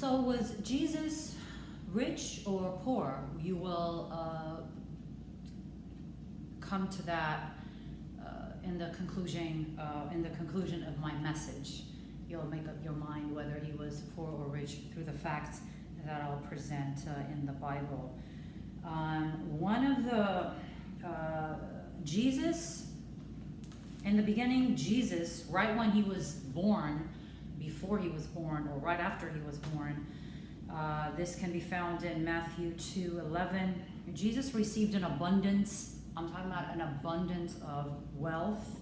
So was Jesus rich or poor? You will come to that in the conclusion of my message. You'll make up your mind whether he was poor or rich through the facts that I'll present in the Bible. One of the Jesus, in the beginning, Jesus, right when he was born, before he was born, or right after he was born, this can be found in Matthew 2:11. Jesus received an abundance, I'm talking about an abundance of wealth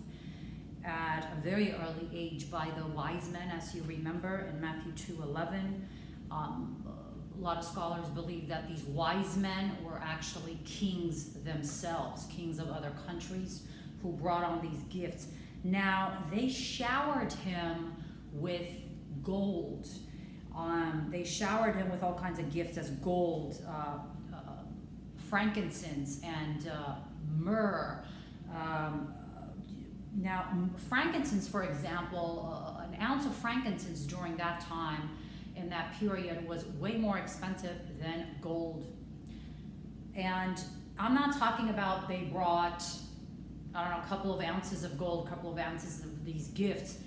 at a very early age by the wise men, as you remember in Matthew 2:11. A lot of scholars believe that these wise men were actually kings themselves, kings of other countries who brought on these gifts. Now, they showered him with gold. They showered him with all kinds of gifts as gold, frankincense, and myrrh. Now, frankincense, for example, an ounce of frankincense during that time, in that period, was way more expensive than gold. And I'm not talking about they brought, I don't know, a couple of ounces of gold, a couple of ounces of these gifts.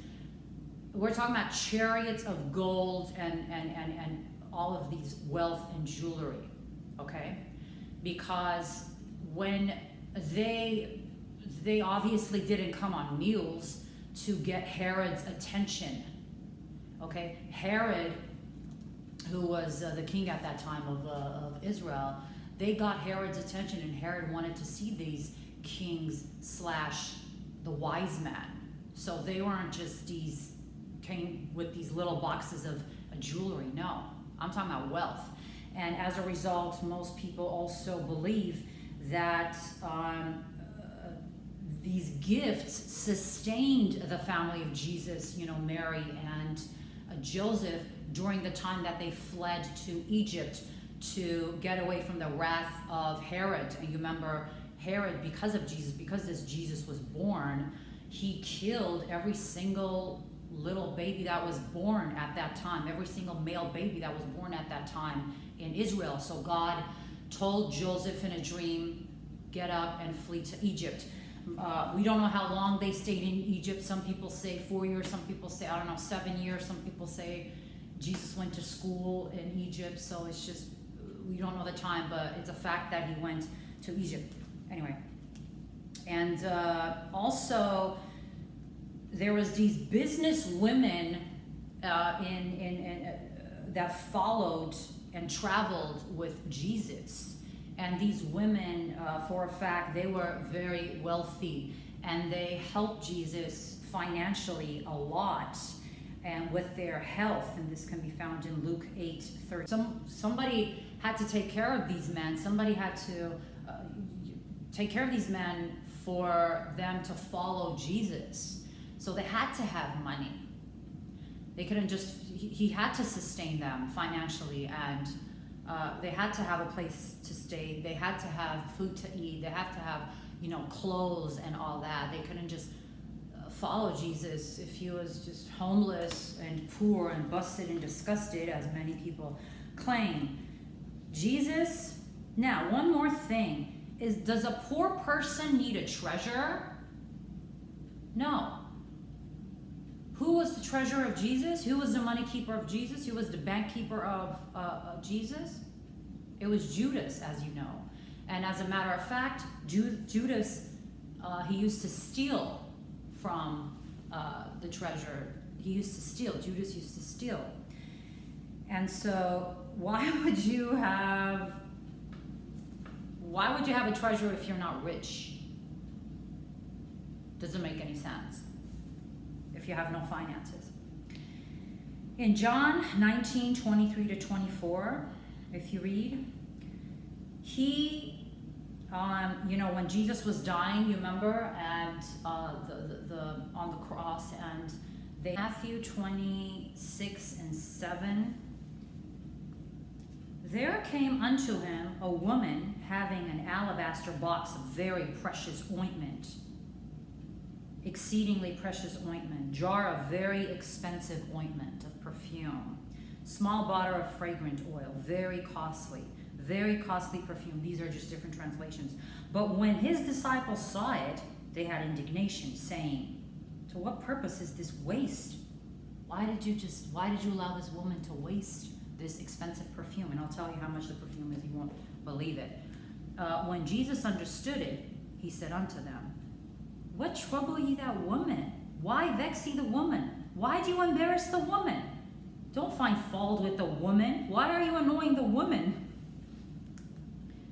We're talking about chariots of gold and all of these wealth and jewelry, okay? Because when they obviously didn't come on mules to get Herod's attention, okay? Herod, who was the king at that time of Israel, they got Herod's attention, and Herod wanted to see these kings / the wise men. So they weren't just came with these little boxes of jewelry. No, I'm talking about wealth. And as a result, most people also believe that these gifts sustained the family of Jesus, Mary and Joseph, during the time that they fled to Egypt to get away from the wrath of Herod. And you remember Herod, because of Jesus, because this Jesus was born, he killed every single little baby that was born at that time, every single male baby that was born at that time in Israel. So God told Joseph in a dream, get up and flee to Egypt. We don't know how long they stayed in Egypt. Some people say 4 years, some people say, 7 years, some people say Jesus went to school in Egypt. So it's just, we don't know the time, but it's a fact that he went to Egypt. Anyway, and also there was these business women that followed and traveled with Jesus. And these women, for a fact, they were very wealthy, and they helped Jesus financially a lot, and with their health. And this can be found in Luke 8:30. Somebody had to take care of these men. Somebody had to take care of these men for them to follow Jesus. So they had to have money. They couldn't just, he had to sustain them financially, and they had to have a place to stay. They had to have food to eat. They had to have, clothes and all that. They couldn't just follow Jesus if he was just homeless and poor and busted and disgusted, as many people claim. Jesus, now one more thing, does a poor person need a treasurer? No. Who was the treasurer of Jesus? Who was the money keeper of Jesus? Who was the bank keeper of Jesus? It was Judas, as you know. And as a matter of fact, Judas, he used to steal from the treasurer. He used to steal. Judas used to steal. And so why would you have a treasurer if you're not rich? Doesn't make any sense if you have no finances. In John 19:23-24, if you read, when Jesus was dying, you remember, and on the cross, and Matthew 26:7, there came unto him a woman having an alabaster box of very precious ointment, exceedingly precious ointment, jar of very expensive ointment of perfume, Small bottle of fragrant oil, very costly perfume. These are just different translations. But when his disciples saw it, they had indignation, saying, to what purpose is this waste? Why did you allow this woman to waste this expensive perfume? And I'll tell you how much the perfume is, you won't believe it. When Jesus understood it, he said unto them, what trouble ye that woman? Why vex ye the woman? Why do you embarrass the woman? Don't find fault with the woman. Why are you annoying the woman?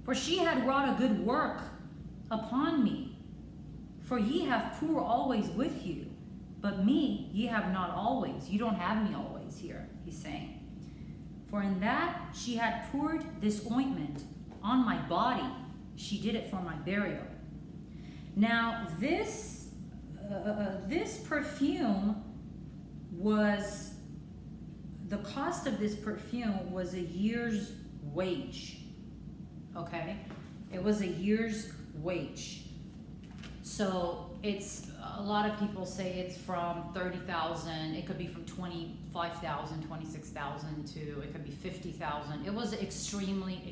For she had wrought a good work upon me. For ye have poor always with you, but me ye have not always. You don't have me always here, he's saying. For in that she had poured this ointment on my body, she did it for my burial. Now this perfume was, the cost of this perfume was a year's wage. Okay, it was a year's wage. So it's, a lot of people say it's from 30,000, it could be from 25,000, 26,000 to, it could be 50,000. It was extremely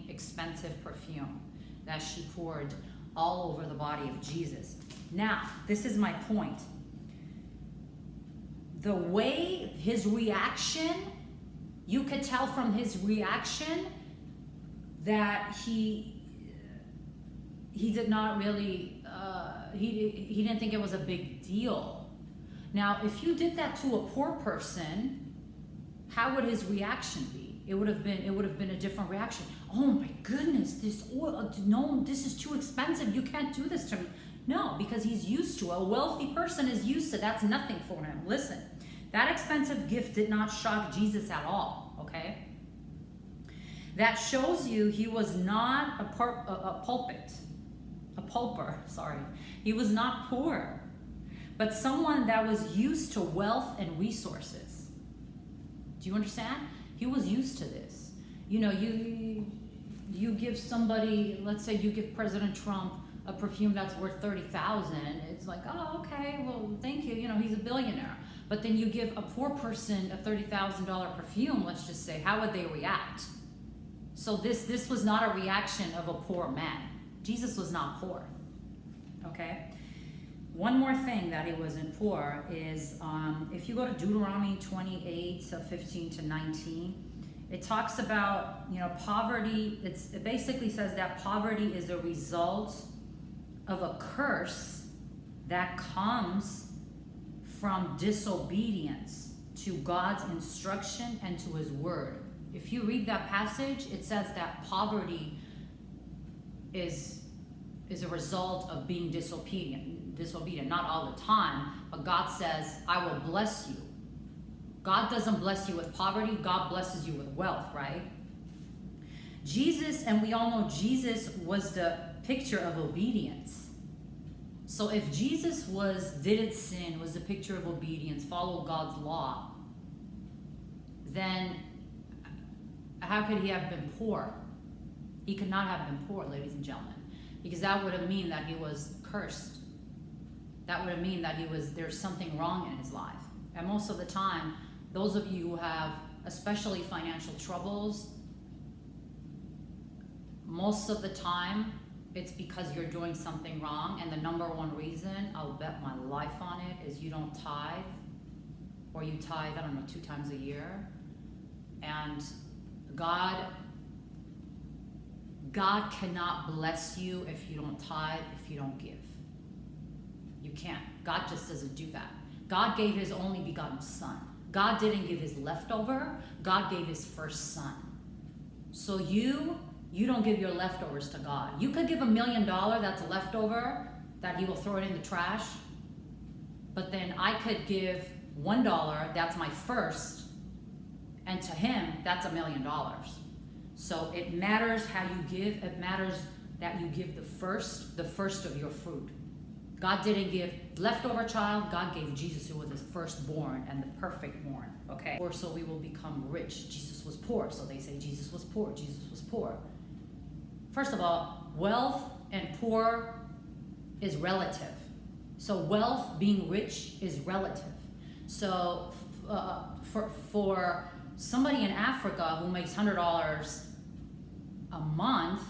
expensive perfume that she poured all over the body of Jesus. Now, this is my point. The way his reaction, you could tell from his reaction that he did not really, he didn't think it was a big deal. Now, if you did that to a poor person, how would his reaction be? It would have been a different reaction. Oh my goodness, this oil, no, this is too expensive. You can't do this to me. No, because he's used to it. A wealthy person is used to, that's nothing for him. Listen, that expensive gift did not shock Jesus at all, okay? That shows you he was not a pauper, sorry. He was not poor, but someone that was used to wealth and resources. Do you understand? He was used to this. You know, you give somebody, let's say you give President Trump a perfume that's worth 30,000. It's like, oh, okay, well, thank you. You know, he's a billionaire. But then you give a poor person a $30,000 perfume, let's just say, how would they react? So this was not a reaction of a poor man. Jesus was not poor, okay? One more thing that he wasn't poor is, if you go to Deuteronomy 28, so 15 to 19, it talks about, you know, poverty. It basically says that poverty is a result of a curse that comes from disobedience to God's instruction and to his word. If you read that passage, it says that poverty is a result of being disobedient. Not all the time, but God says, I will bless you. God doesn't bless you with poverty, God blesses you with wealth, right? Jesus, and we all know Jesus was the picture of obedience. So if Jesus didn't sin, was a picture of obedience, followed God's law, then how could he have been poor? He could not have been poor, ladies and gentlemen, because that would have mean that he was cursed. That would have mean that there's something wrong in his life. And most of the time, those of you who have especially financial troubles, most of the time, it's because you're doing something wrong. And the number one reason, I'll bet my life on it, is you don't tithe, or you tithe, I don't know, 2 times a year. And God cannot bless you if you don't tithe, if you don't give. You can't. God just doesn't do that. God gave his only begotten son. God didn't give his leftover. God gave his first son. So you don't give your leftovers to God. You could give $1 million that's a leftover, that he will throw it in the trash. But then I could give $1, that's my first, and to him, that's $1 million. So it matters how you give. It matters that you give the first of your fruit. God didn't give leftover child. God gave Jesus, who was his firstborn and the perfect born. Okay? Or so we will become rich. Jesus was poor. So they say Jesus was poor. Jesus was poor. First of all, wealth and poor is relative. So wealth, being rich, is relative. So for somebody in Africa who makes $100 a month,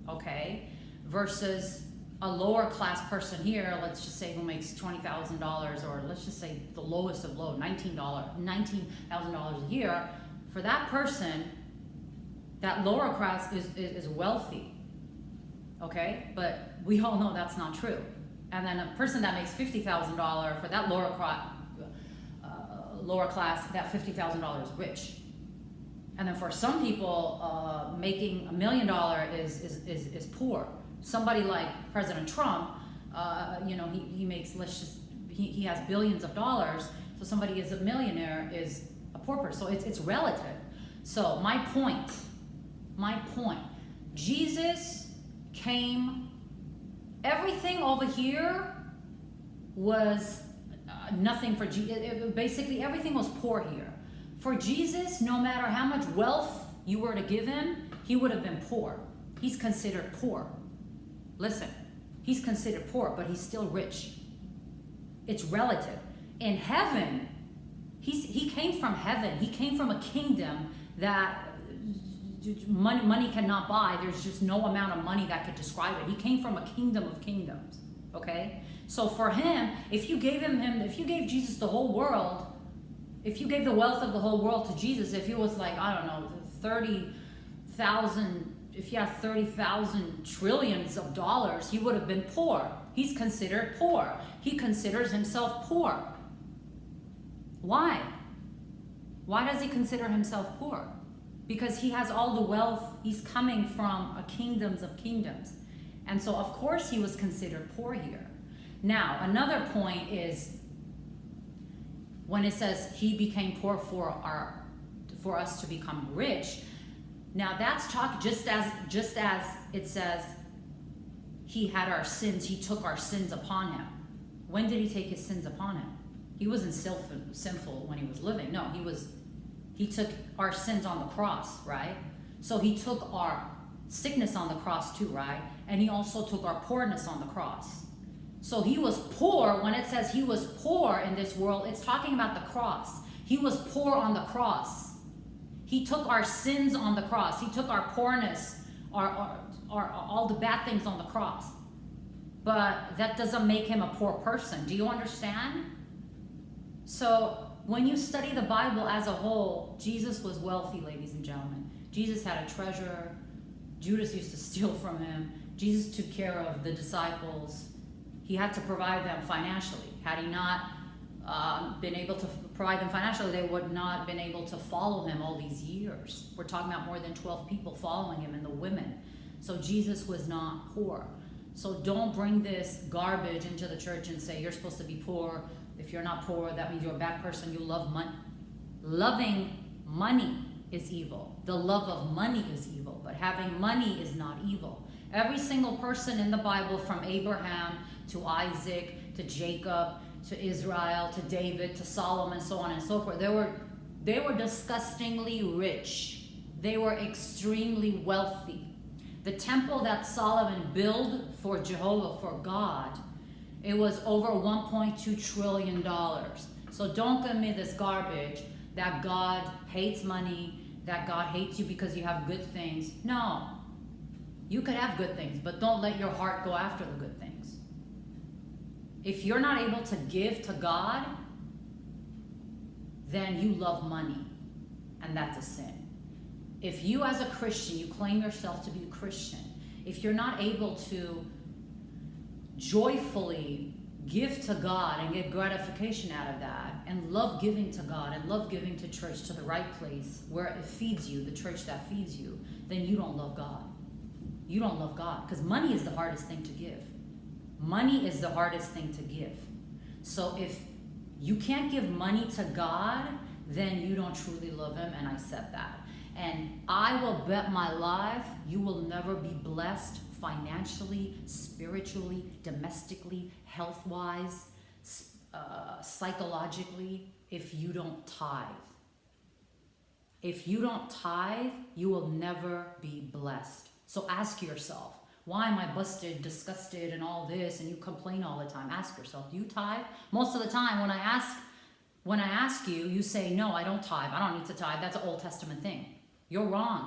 okay, versus a lower class person here, let's just say, who makes $20,000, or let's just say the lowest of low, $19,000 a year. For that person, that lower class is wealthy, okay? But we all know that's not true. And then a person that makes $50,000, for that lower class, that $50,000 is rich. And then for some people, making $1 million is poor. Somebody like President Trump, you know, he makes, he has billions of dollars. So somebody is a millionaire is a poor person. So it's relative. So my point, Jesus came, everything over here was nothing for Jesus. Basically, everything was poor here. For Jesus, no matter how much wealth you were to give him, he would have been poor. He's considered poor. Listen, he's considered poor, but he's still rich. It's relative. In heaven, he came from heaven. He came from a kingdom that money cannot buy. There's just no amount of money that could describe it. He came from a kingdom of kingdoms, okay? So for him, if you gave Jesus the whole world, if you gave the wealth of the whole world to Jesus, if he was like, I don't know, 30,000, if he had 30,000 trillions of dollars, he would have been poor. He's considered poor. He considers himself poor. Why? Why does he consider himself poor? Because he has all the wealth. He's coming from a kingdoms of kingdoms. And so, of course, he was considered poor here. Now, another point is when it says he became poor for us to become rich. Now, that's talk just as it says he had our sins, he took our sins upon him. When did he take his sins upon him? He wasn't sinful when he was living. No, he took our sins on the cross, right? So he took our sickness on the cross too, right? And he also took our poorness on the cross. So he was poor. When it says he was poor in this world, it's talking about the cross. He was poor on the cross. He took our sins on the cross. He took our poorness, our all the bad things on the cross. But that doesn't make him a poor person. Do you understand? So when you study the Bible as a whole, Jesus was wealthy, ladies and gentlemen. Jesus had a treasure. Judas used to steal from him. Jesus took care of the disciples. He had to provide them financially. Had he not been able to provide them financially, they would not have been able to follow him all these years. We're talking about more than 12 people following him and the women. So Jesus was not poor. So don't bring this garbage into the church and say you're supposed to be poor. If you're not poor, that means you're a bad person. You love money. Loving money is evil. The love of money is evil, but having money is not evil. Every single person in the Bible, from Abraham to Isaac to Jacob to Israel to David to Solomon, so on and so forth, they were disgustingly rich. They were extremely wealthy. The temple that Solomon built for Jehovah, for God, it was over $1.2 trillion. So don't give me this garbage that God hates money, that God hates you because you have good things. No. You could have good things, but don't let your heart go after the good things. If you're not able to give to God, then you love money, and that's a sin. If you as a Christian, you claim yourself to be a Christian, if you're not able to joyfully give to God and get gratification out of that, and love giving to God and love giving to church, to the right place where it feeds you, the church that feeds you, then you don't love God. You don't love God, because money is the hardest thing to give. Money is the hardest thing to give. So if you can't give money to God, then you don't truly love him, and I said that. And I will bet my life you will never be blessed financially, spiritually, domestically, health-wise, psychologically, if you don't tithe. If you don't tithe, you will never be blessed. So ask yourself, why am I busted, disgusted, and all this, and you complain all the time? Ask yourself, do you tithe? Most of the time when I ask When I ask you, you say, no, I don't tithe. I don't need to tithe. That's an Old Testament thing. You're wrong.